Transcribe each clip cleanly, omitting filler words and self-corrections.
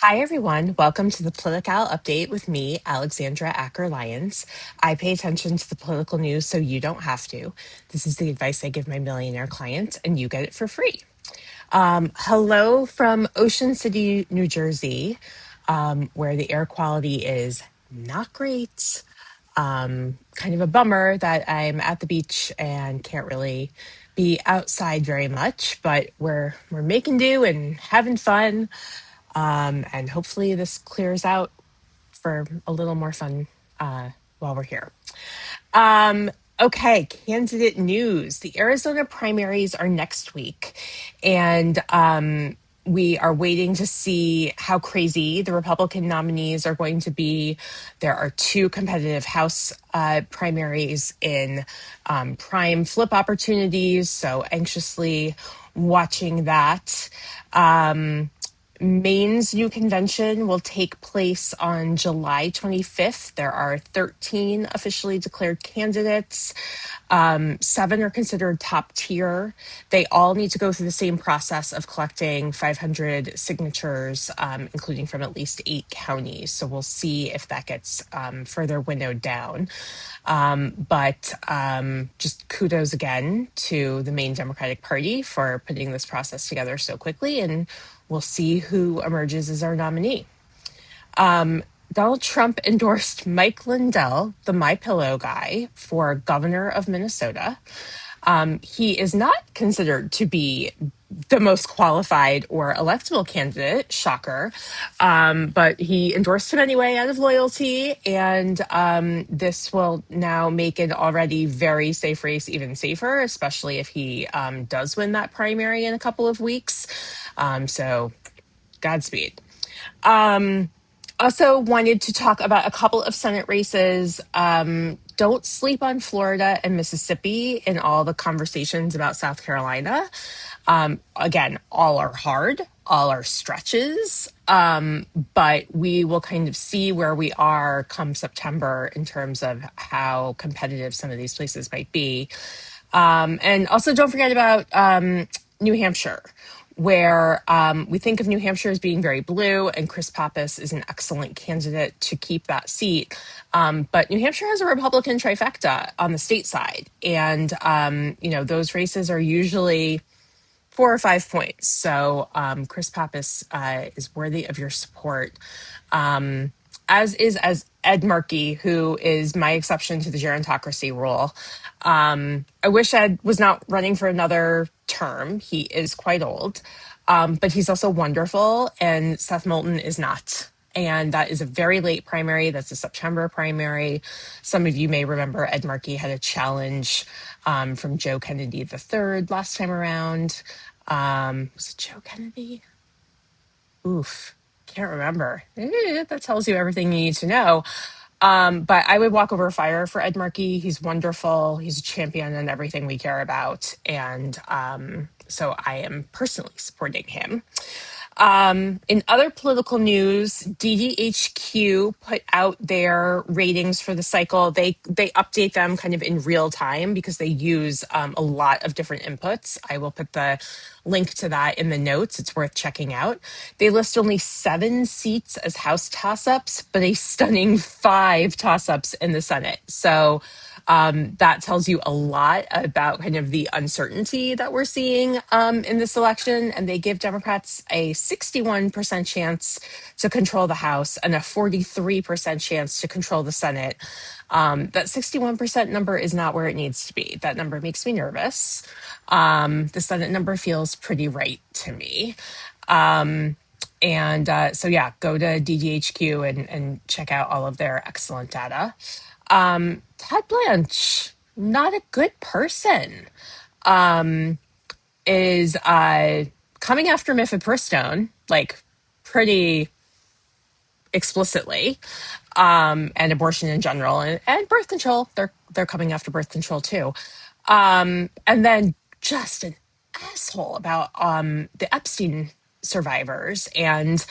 Hi, everyone. Welcome to the PoliticAL update with me, Alexandra Acker-Lyons. I pay attention to the political news so you don't have to. This is the advice I give my millionaire clients, and you get it for free. Hello from Ocean City, New Jersey, where the air quality is not great. Kind of a bummer that I'm at the beach and can't really be outside very much, but we're making do and having fun. And hopefully this clears out for a little more fun while we're here. Um, okay, candidate news. The Arizona primaries are next week, and we are waiting to see how crazy the Republican nominees are going to be. There are two competitive House primaries in prime flip opportunities, so anxiously watching that. Maine's new convention will take place on July 25th. There are 13 officially declared candidates. Seven are considered top tier. They all need to go through the same process of collecting 500 signatures, including from at least 8 counties. So we'll see if that gets further winnowed down. But just kudos again to the Maine Democratic Party for putting this process together so quickly, and we'll see who emerges as our nominee. Donald Trump endorsed Mike Lindell, the My Pillow guy, for governor of Minnesota. He is not considered to be the most qualified or electable candidate, shocker, but he endorsed him anyway out of loyalty, and this will now make an already very safe race even safer, especially if he does win that primary in a couple of weeks. So Godspeed. Also wanted to talk about a couple of Senate races. Don't sleep on Florida and Mississippi in all the conversations about South Carolina. Again, all are hard, all are stretches, but we will kind of see where we are come September in terms of how competitive some of these places might be. And also don't forget about New Hampshire, where we think of New Hampshire as being very blue, and Chris Pappas is an excellent candidate to keep that seat. But New Hampshire has a Republican trifecta on the state side, and those races are usually 4 or 5 points. So Chris Pappas is worthy of your support. As Ed Markey, who is my exception to the gerontocracy rule. I wish Ed was not running for another term. He is quite old, but he's also wonderful, and Seth Moulton is not. And that is a very late primary. That's a September primary. Some of you may remember Ed Markey had a challenge from Joe Kennedy III last time around. Was it Joe Kennedy? Oof, can't remember. That tells you everything you need to know. But I would walk over fire for Ed Markey. He's wonderful. He's a champion in everything we care about. And so I am personally supporting him. In other political news, DDHQ put out their ratings for the cycle. They update them kind of in real time because they use a lot of different inputs. I will put the link to that in the notes. It's worth checking out. They list only 7 seats as House toss-ups, but a stunning 5 toss-ups in the Senate. So that tells you a lot about kind of the uncertainty that we're seeing in this election. And they give Democrats a 61% chance to control the House and a 43% chance to control the Senate. That 61% number is not where it needs to be. That number makes me nervous. The Senate number feels pretty right to me. So yeah, go to DDHQ and check out all of their excellent data. Todd Blanche, not a good person, is coming after mifepristone, like pretty explicitly, and abortion in general, and birth control. They're coming after birth control too. And then just an asshole about the Epstein survivors. And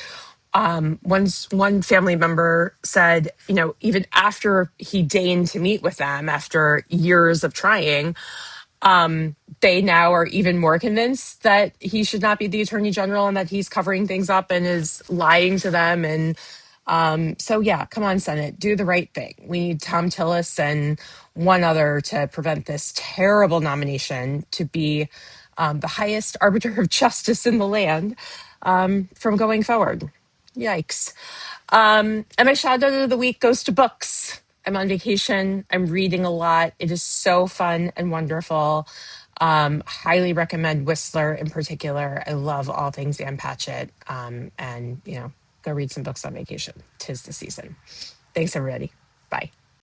one family member said, even after he deigned to meet with them after years of trying, They now are even more convinced that he should not be the attorney general and that he's covering things up and is lying to them. And so, yeah, come on, Senate, do the right thing. We need Tom Tillis and one other to prevent this terrible nomination to be the highest arbiter of justice in the land from going forward. Yikes. And my shout out of the week goes to books. I'm on vacation. I'm reading a lot. It is so fun and wonderful. Highly recommend Whistler in particular. I love all things Ann Patchett. And, go read some books on vacation. 'Tis the season. Thanks, everybody. Bye.